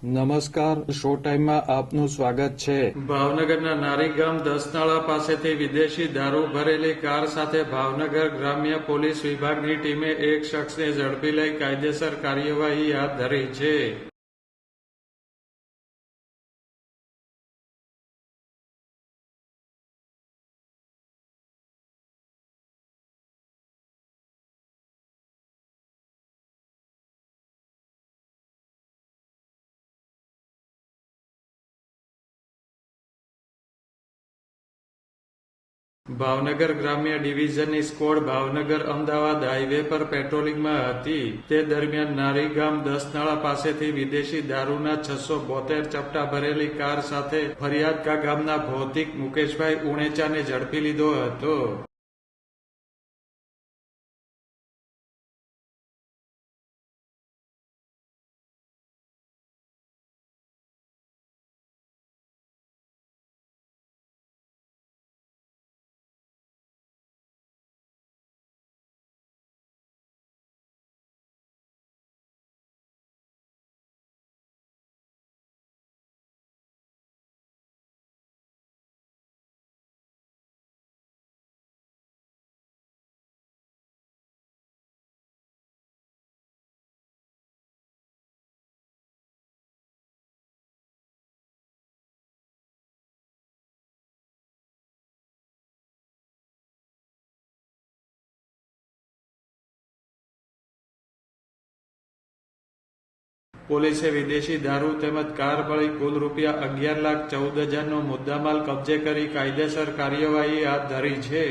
નમસ્કાર, શો ટાઈમમાં આપનું સ્વાગત છે। ભાવનગરના નારીગામ દસનાળા પાસેથી વિદેશી દારૂ ભરેલી કાર સાથે ભાવનગર ગ્રામ્ય પોલીસ વિભાગની ટીમે એક શખ્સને ઝડપી લઈ કાયદેસર કાર્યવાહી હાથ ધરી છે। ભાવનગર ગ્રામ્ય ડિવિઝનની સ્ક્વોડ ભાવનગર અમદાવાદ હાઈવે પર પેટ્રોલિંગમાં હતી। તે દરમિયાન નારીગામ દસનાળા પાસેથી વિદેશી દારૂના 672 ચપટા ભરેલી કાર સાથે ફરિયાદકા ગામના ભૌતિક મુકેશભાઈ ઉણેચાને ઝડપી લીધો હતો। પોલીસે વિદેશી દારૂ તેમજ કાર મળી કુલ રૂપિયા 11,14,000નો મુદ્દામાલ કબજે કરી કાયદેસર કાર્યવાહી હાથ ધરી છે।